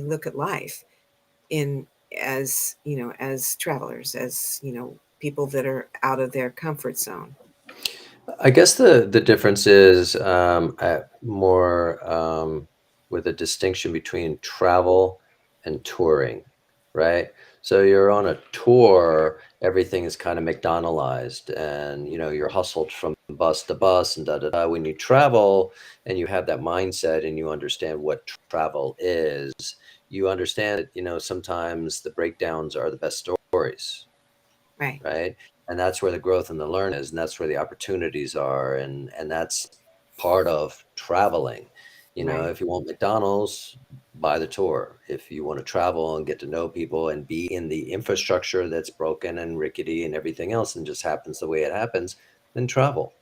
look at life as travelers, as people that are out of their comfort zone. I guess the difference is more with a distinction between travel and touring, right? So you're on a tour, everything is kind of McDonaldized, and you're hustled from bus to bus and da da da. When you travel and you have that mindset and you understand what travel is, you understand that, sometimes the breakdowns are the best stories, Right. right? And that's where the growth and the learn is, and that's where the opportunities are, and that's part of traveling. Right. If you want McDonald's, buy the tour. If you want to travel and get to know people and be in the infrastructure that's broken and rickety and everything else and just happens the way it happens, then travel.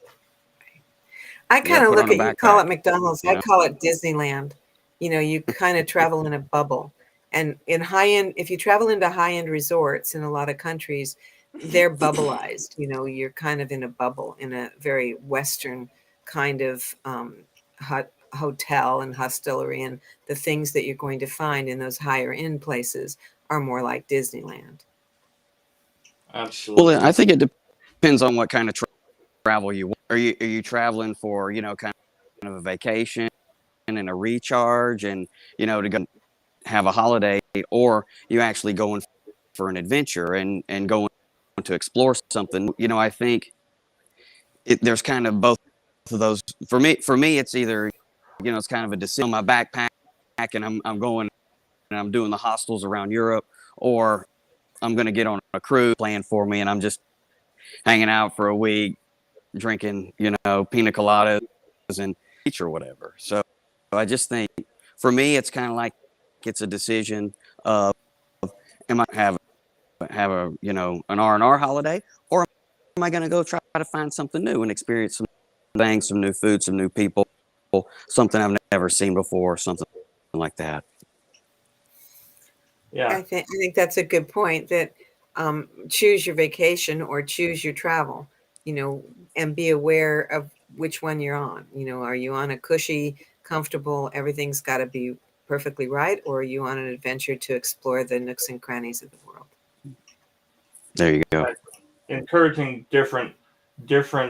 I Yeah, kind of put look on a at, you call backpack. it McDonald's, You I know, call it Disneyland. You kind of travel in a bubble. And in high end, if you travel into high end resorts in a lot of countries, they're bubbleized. You're kind of in a bubble, in a very Western kind of hotel and hostelry. And the things that you're going to find in those higher end places are more like Disneyland. Absolutely. well, I think it depends on what kind of travel you want. Are you traveling for kind of a vacation and a recharge, and to go have a holiday, or you actually going for an adventure and going to explore something? I think there's kind of both of those. For me, it's either it's kind of a decision on my backpack, and I'm going and I'm doing the hostels around Europe, or I'm going to get on a cruise planned for me, and I'm just hanging out for a week, drinking pina coladas and beach or whatever. So I just think for me, it's kind of like it's a decision of, am I have a an R&R holiday, or am I going to go try to find something new and experience some things, some new food, some new people, something I've never seen before, something like that. Yeah. I think that's a good point, that choose your vacation or choose your travel, and be aware of which one you're on. Are you on a cushy, comfortable, everything's got to be perfectly right, or are you on an adventure to explore the nooks and crannies of the world? There you go. Encouraging different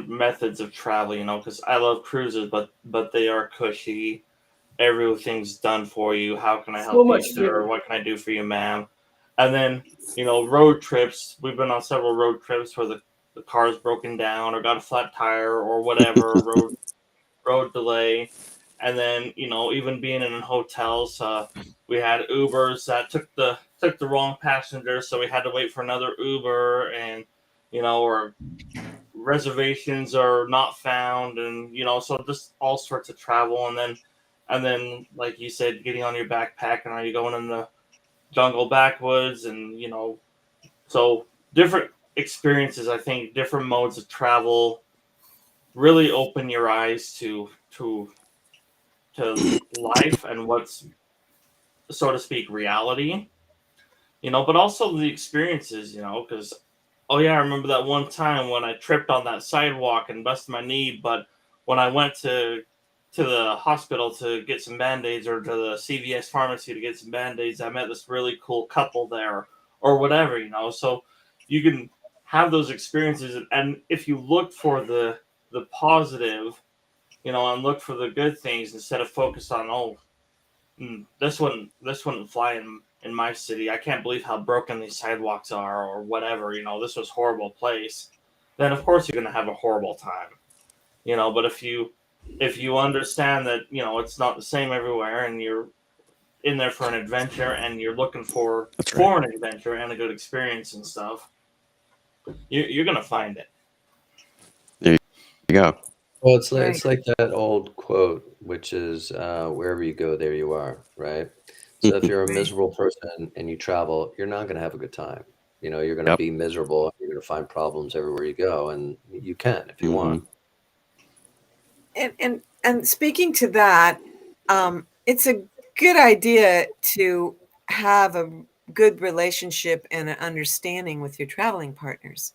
methods of travel, because I love cruises, but they are cushy. Everything's done for you. How can I So help you, much sir? food. What can I do for you, ma'am? And then, road trips. We've been on several road trips where the car's broken down or got a flat tire or whatever, road delay. And then, even being in hotels, we had Ubers that took the wrong passenger, so we had to wait for another Uber, and or reservations are not found, and so just all sorts of travel. And then like you said, getting on your backpack, and are you going in the jungle backwoods, and so different experiences. I think different modes of travel really open your eyes to life and what's, so to speak, reality, but also the experiences, because, oh yeah, I remember that one time when I tripped on that sidewalk and busted my knee, but when I went to the hospital to get some band-aids, or to the CVS pharmacy to get some band-aids, I met this really cool couple there, or whatever, so you can have those experiences, and if you look for the positive, and look for the good things instead of focus on, oh, this wouldn't fly in my city. I can't believe how broken these sidewalks are, or whatever. This was a horrible place. Then of course you're gonna have a horrible time. But if you understand that it's not the same everywhere, and you're in there for an adventure, and you're looking for That's right. an adventure and a good experience and stuff, you're gonna find it. There you go. Well, it's like, Right. it's like that old quote, which is wherever you go, there you are, right? So if you're a Right. miserable person and you travel, you're not going to have a good time. You're going to Yep. be miserable. You're going to find problems everywhere you go, and you can if you want. And speaking to that, it's a good idea to have a good relationship and an understanding with your traveling partners,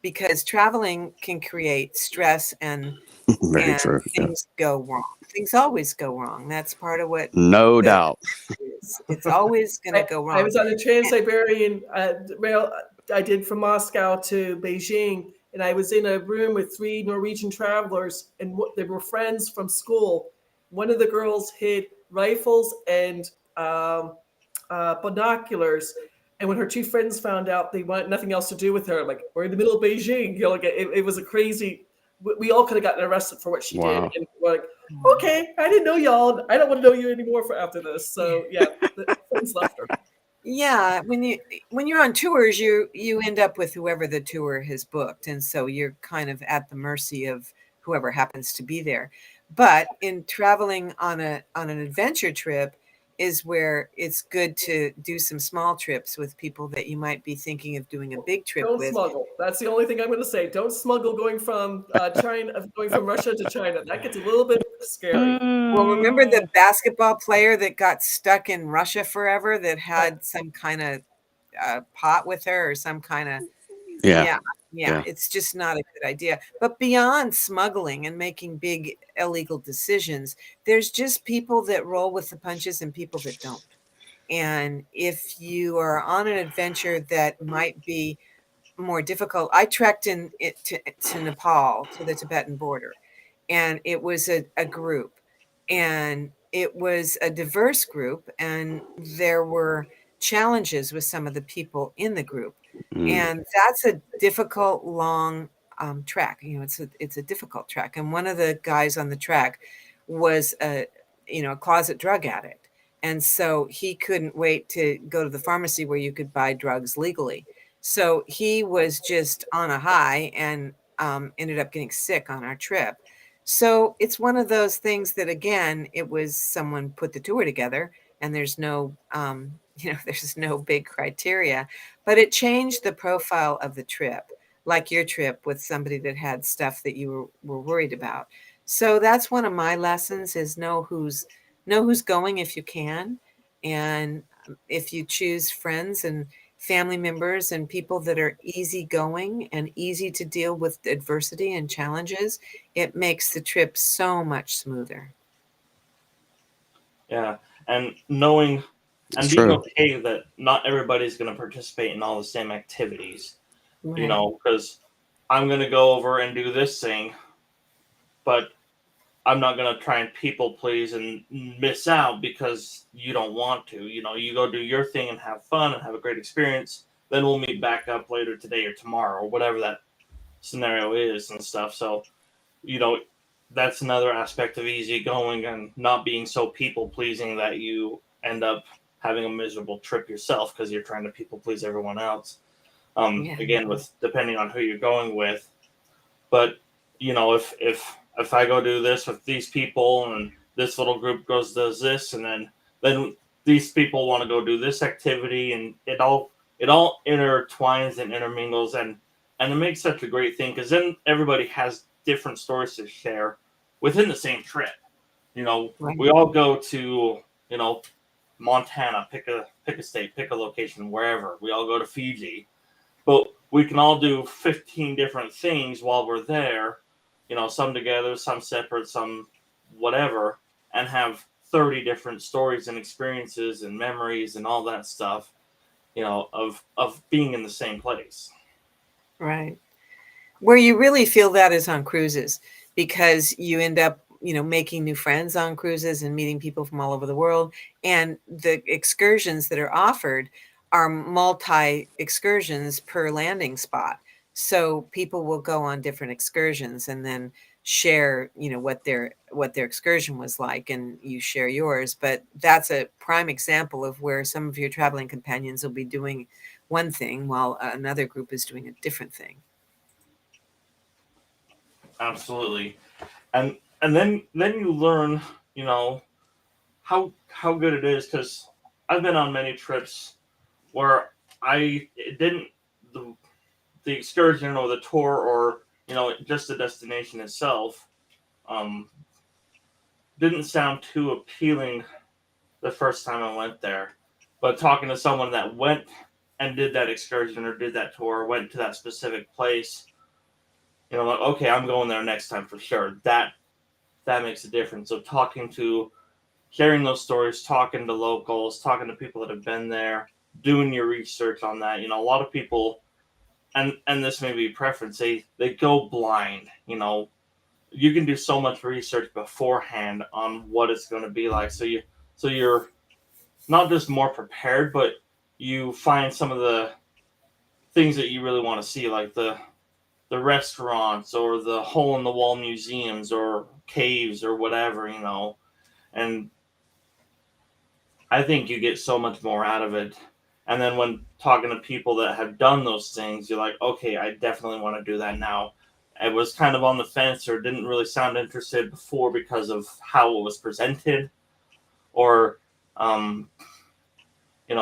because traveling can create stress, and Very true. Yeah. things go wrong. Things always go wrong. That's part of what No the doubt. is. It's always going to go I wrong. was on a Trans-Siberian rail. I did from Moscow to Beijing, and I was in a room with 3 Norwegian travelers, and they were friends from school. One of the girls hid rifles and binoculars, and when her 2 friends found out, they wanted nothing else to do with her. Like, we're in the middle of Beijing, like it was a crazy we all could have gotten arrested for what she did. Wow. And we're like, okay, I didn't know y'all. I don't want to know you anymore for after this. So yeah, the friends left her. Yeah, when you're on tours, you end up with whoever the tour has booked, and so you're kind of at the mercy of whoever happens to be there. But in traveling on an adventure trip is where it's good to do some small trips with people that you might be thinking of doing a big trip Don't with. smuggle. That's the only thing I'm going to say. Don't smuggle going from Russia to China. That gets a little bit scary. Well, remember the basketball player that got stuck in Russia forever that had some kind of pot with her or some kind of Yeah. yeah, it's just not a good idea. But beyond smuggling and making big illegal decisions, there's just people that roll with the punches and people that don't. And if you are on an adventure that might be more difficult, I trekked to Nepal, to the Tibetan border, and it was a group, and it was a diverse group, and there were challenges with some of the people in the group. Mm. And that's a difficult, long track. It's a difficult track. And one of the guys on the track was a closet drug addict, and so he couldn't wait to go to the pharmacy where you could buy drugs legally. So he was just on a high and ended up getting sick on our trip. So it's one of those things that, again, it was someone put the tour together, and there's no there's no big criteria, but it changed the profile of the trip, like your trip with somebody that had stuff that you were worried about. So that's one of my lessons: is know who's going if you can, and if you choose friends and family members and people that are easygoing and easy to deal with adversity and challenges, it makes the trip so much smoother. Yeah, and knowing and It's being true. okay that not everybody's going to participate in all the same activities. You know, because I'm going to go over and do this thing, but I'm not going to try and people please and miss out because you don't want to. You know, you go do your thing and have fun and have a great experience. Then we'll meet back up later today or tomorrow or whatever that scenario is and stuff. So, you know, that's another aspect of easygoing and not being so people pleasing that you end up having a miserable trip yourself because you're trying to people please everyone else. Again, with depending on who you're going with. But you know, if I go do this with these people and this little group does this, and then these people want to go do this activity, and it all intertwines and intermingles, and it makes such a great thing because then everybody has different stories to share within the same trip. You know, we all go to Montana, pick a state, pick a location, wherever. We all go to Fiji. But we can all do 15 different things while we're there, you know, some together, some separate, some whatever, and have 30 different stories and experiences and memories and all that stuff, you know, of being in the same place. Right. Where you really feel that is on cruises, because you end up, making new friends on cruises and meeting people from all over the world. And the excursions that are offered are multi excursions per landing spot. So people will go on different excursions and then share, what their excursion was like, and you share yours. But that's a prime example of where some of your traveling companions will be doing one thing while another group is doing a different thing. Absolutely. And then you learn, you know, how good it is, because I've been on many trips where the excursion or the tour or just the destination itself didn't sound too appealing the first time I went there, but talking to someone that went and did that excursion or did that tour, went to that specific place, like, okay, I'm going there next time for sure. That makes a difference. So sharing those stories, talking to locals, talking to people that have been there, doing your research on that. A lot of people, and this may be preference, they go blind. You can do so much research beforehand on what it's going to be like. So you're not just more prepared, but you find some of the things that you really want to see, like the the restaurants or the hole in the wall museums or caves or whatever, and I think you get so much more out of it. And then when talking to people that have done those things, you're like, okay, I definitely want to do that now. I was kind of on the fence or didn't really sound interested before because of how it was presented or,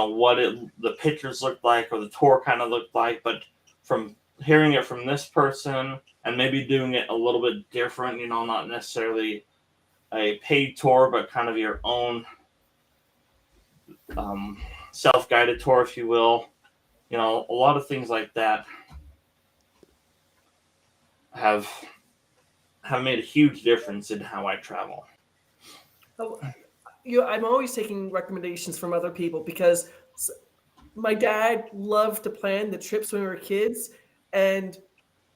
what the pictures looked like or the tour kind of looked like. But from hearing it from this person and maybe doing it a little bit different, not necessarily a paid tour, but kind of your own self-guided tour, if you will. A lot of things like that have made a huge difference in how I travel. Oh, I'm always taking recommendations from other people because my dad loved to plan the trips when we were kids, and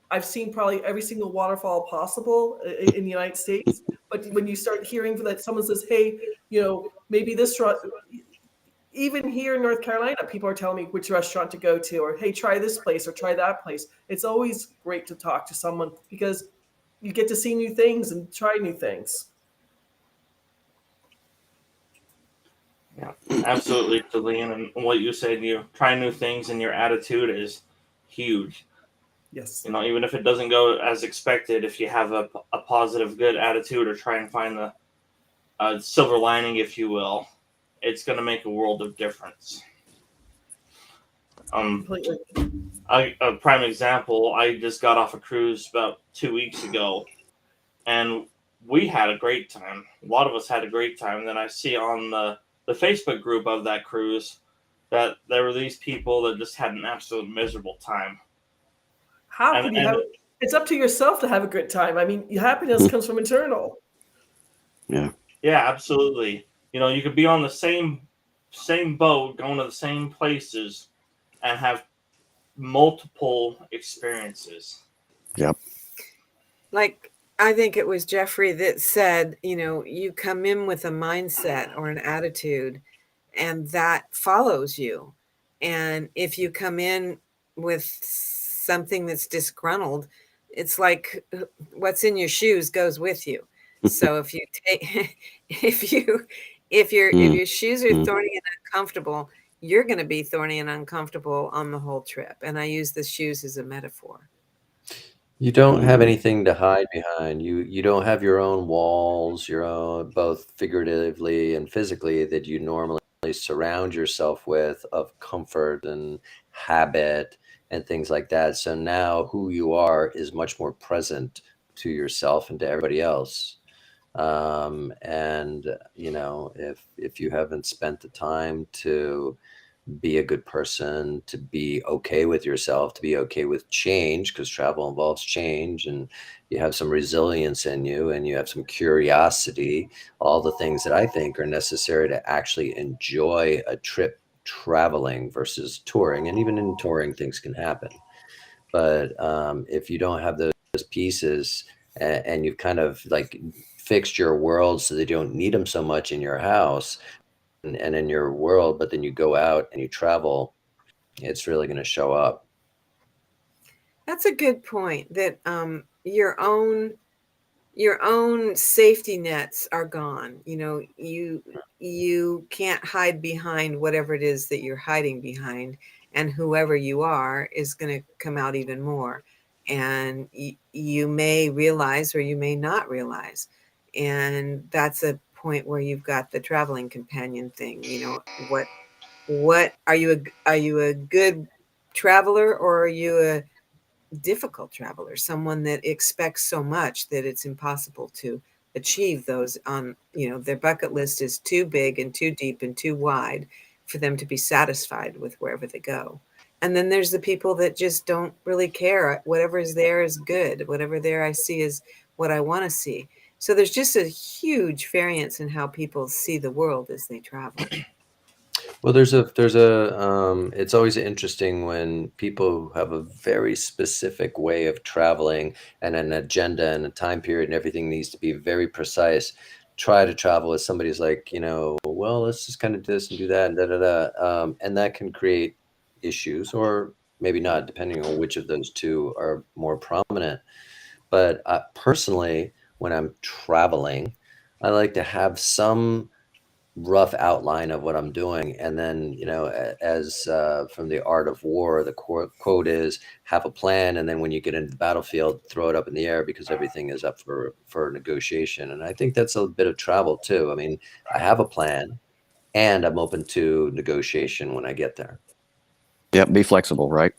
I've seen probably every single waterfall possible in the United States. But when you start hearing that someone says, "Hey, maybe this even here in North Carolina, people are telling me which restaurant to go to, or hey, try this place or try that place." It's always great to talk to someone because you get to see new things and try new things. Yeah, absolutely, Julian. And what you said, you try new things and your attitude is huge. Yes. Even if it doesn't go as expected, if you have a positive, good attitude or try and find the silver lining, if you will, it's going to make a world of difference. Completely. A prime example, I just got off a cruise about 2 weeks ago, and we had a great time. A lot of us had a great time. And then I see on the Facebook group of that cruise that there were these people that just had an absolute miserable time. How can you have? It's up to yourself to have a good time. I mean, happiness comes from internal. Yeah. Yeah, absolutely. You could be on the same boat, going to the same places, and have multiple experiences. Yep. Like, I think it was Jeffrey that said, you come in with a mindset or an attitude, and that follows you. And if you come in with something that's disgruntled, it's like what's in your shoes goes with you. So if you take, if your shoes are thorny and uncomfortable, you're going to be thorny and uncomfortable on the whole trip. And I use the shoes as a metaphor. You don't have anything to hide behind. You don't have your own walls, your own, both figuratively and physically, that you normally surround yourself with, of comfort and habit and things like that. So now who you are is much more present to yourself and to everybody else. And if you haven't spent the time to be a good person, to be okay with yourself, to be okay with change, because travel involves change, and you have some resilience in you and you have some curiosity, all the things that I think are necessary to actually enjoy a trip traveling versus touring. And even in touring, things can happen. But if you don't have those pieces, and you've kind of like fixed your world so that you don't need them so much in your house and in your world, but then you go out and you travel, it's really going to show up. That's a good point, that your own safety nets are gone. You can't hide behind whatever it is that you're hiding behind, and whoever you are is going to come out even more. And you may realize or you may not realize. And that's a point where you've got the traveling companion thing. What are you a good traveler, or are you a difficult traveler, someone that expects so much that it's impossible to achieve those on, their bucket list is too big and too deep and too wide for them to be satisfied with wherever they go. And then there's the people that just don't really care. Whatever is there is good. Whatever there I see is what I want to see. So there's just a huge variance in how people see the world as they travel. Well, it's always interesting when people have a very specific way of traveling and an agenda and a time period, and everything needs to be very precise. Try to travel with somebody who's like, well, let's just kind of do this and do that and da da da. And that can create issues or maybe not, depending on which of those two are more prominent. But personally, when I'm traveling, I like to have some rough outline of what I'm doing. And then, as from the Art of War, the quote is have a plan. And then when you get into the battlefield, throw it up in the air because everything is up for negotiation. And I think that's a bit of travel too. I mean, I have a plan and I'm open to negotiation when I get there. Yep. Be flexible, right?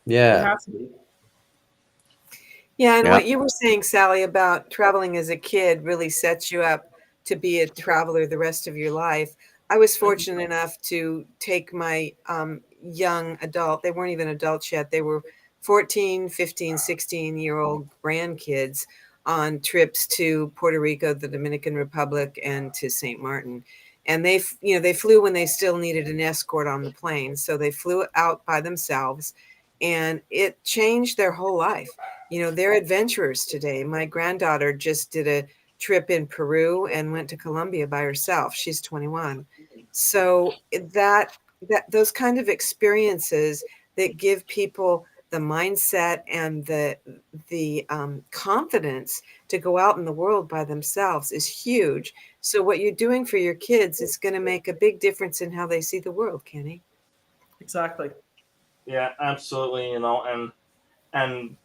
It Yeah. has to be. Yeah, and Yeah. what you were saying, Sally, about traveling as a kid really sets you up to be a traveler the rest of your life. I was fortunate enough to take my young adult, they weren't even adults yet, they were 14, 15, 16-year-old grandkids on trips to Puerto Rico, the Dominican Republic, and to St. Martin. And they flew when they still needed an escort on the plane. So they flew out by themselves, and it changed their whole life. They're adventurers today. My granddaughter just did a trip in Peru and went to Colombia by herself. She's 21. So those kind of experiences that give people the mindset and the confidence to go out in the world by themselves is huge. So what you're doing for your kids is going to make a big difference in how they see the world, Kenny. Exactly. Yeah, absolutely. And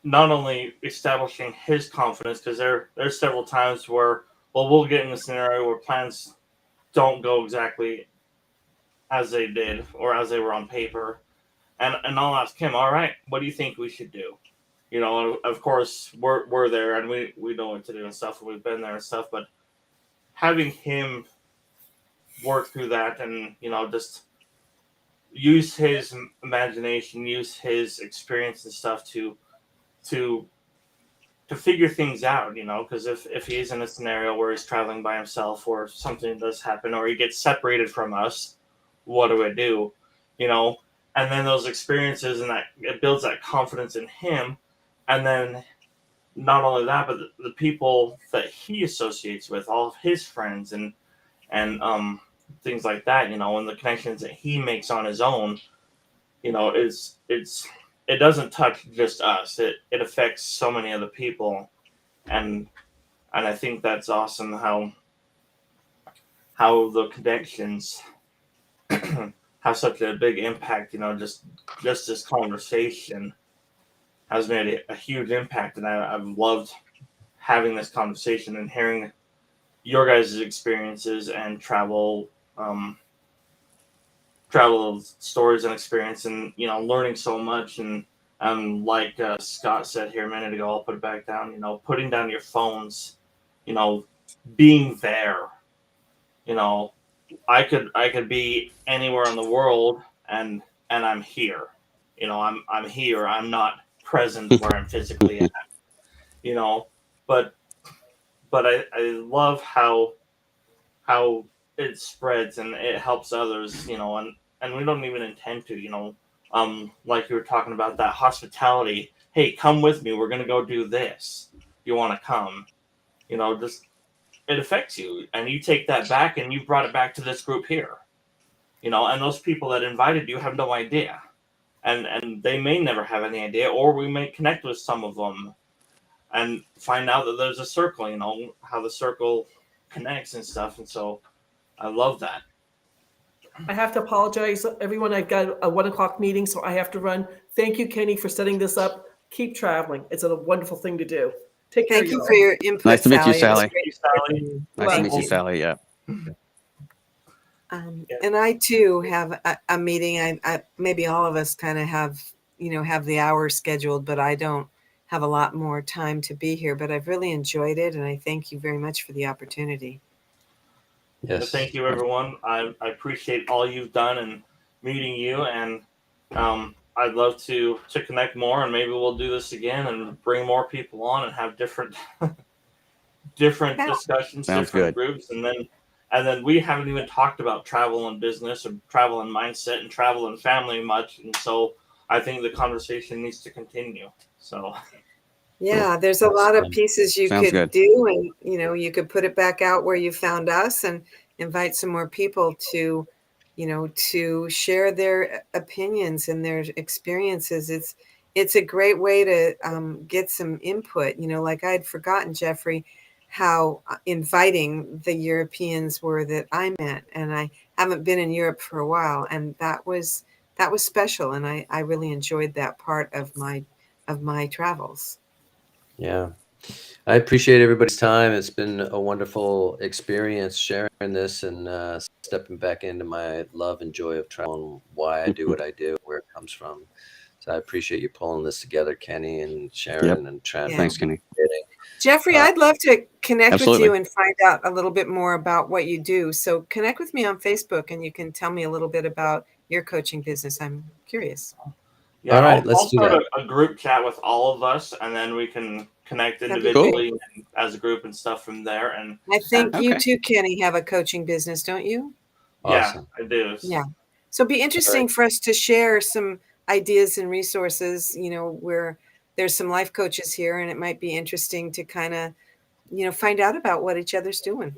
not only establishing his confidence, because there's several times where, well, we'll get in a scenario where plans don't go exactly as they did or as they were on paper, and I'll ask him, all right, what do you think we should do? Of course we're there and we know what to do and stuff, and we've been there and stuff, but having him work through that and just use his imagination, use his experience and stuff to figure things out, because if he's in a scenario where he's traveling by himself or something does happen or he gets separated from us, what do I do? And then those experiences and that it builds that confidence in him. And then not only that, but the people that he associates with, all of his friends and things like that, and the connections that he makes on his own, it doesn't touch just us. It affects so many other people, and I think that's awesome how the connections have such a big impact. Just this conversation has made a huge impact, and I've loved having this conversation and hearing your guys' experiences and travel stories and experience, and learning so much. And like Scott said here a minute ago, I'll put it back down. Putting down your phones, being there. I could be anywhere in the world, and I'm here. I'm here. I'm not present where I'm physically at. But I love how it spreads and it helps others, and we don't even intend to, like you were talking about that hospitality. Hey, come with me. We're going to go do this. You want to come, just, it affects you, and you take that back and you brought it back to this group here, and those people that invited you have no idea. And they may never have any idea, or we may connect with some of them and find out that there's a circle, how the circle connects and stuff. And so I love that. I have to apologize, everyone. I've got a 1:00 meeting, so I have to run. Thank you, Kenny, for setting this up. Keep traveling. It's a wonderful thing to do. Take care. Thank you for your input. Nice to meet you, Sally. It was Sally. great. Sally. Nice to meet you, Sally. Yeah. And I too have a meeting. I maybe all of us kind of have the hours scheduled, but I don't have a lot more time to be here. But I've really enjoyed it, and I thank you very much for the opportunity. Yes. Thank you, everyone. I appreciate all you've done and meeting you, and I'd love to connect more, and maybe we'll do this again and bring more people on and have different discussions, Sounds different good. groups, and then we haven't even talked about travel and business or travel and mindset and travel and family much, and so I think the conversation needs to continue. So Yeah, there's a lot of pieces you Sounds could good. do, and you could put it back out where you found us and invite some more people to to share their opinions and their experiences. It's a great way to get some input. Like I'd forgotten, Jeffrey, how inviting the Europeans were that I met, and I haven't been in Europe for a while, and that was special, and I really enjoyed that part of my travels. Yeah. I appreciate everybody's time. It's been a wonderful experience sharing this and stepping back into my love and joy of travel and why I do what I do, where it comes from. So I appreciate you pulling this together, Kenny and Sharon and Trent. Yeah. Thanks, Kenny. Jeffrey, I'd love to connect Absolutely. with you and find out a little bit more about what you do. So connect with me on Facebook, and you can tell me a little bit about your coaching business. I'm curious. Yeah, All right, I'll let's do start that. a group chat with all of us, and then we can connect That'd be individually and as a group and stuff from there. And I think you Okay. too, Kenny, have a coaching business, don't you? Awesome. yeah, I do. Yeah. So it'd be interesting for us to share some ideas and resources, where there's some life coaches here, and it might be interesting to kind of, find out about what each other's doing.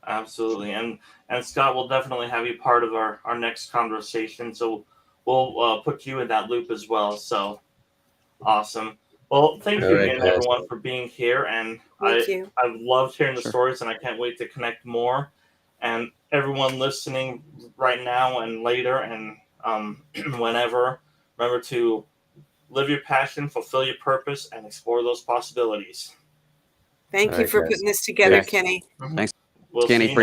Absolutely. And Scott, we'll definitely have you part of our next conversation. So we'll put you in that loop as well. So awesome. Well, thank All you right, again, guys. everyone, for being here. And Thank you. I've loved hearing the Sure. stories, and I can't wait to connect more. And everyone listening right now and later and whenever, remember to live your passion, fulfill your purpose, and explore those possibilities. Thank All you right, for guys. putting this together, Okay. Kenny. Thanks, We'll Kenny. see you next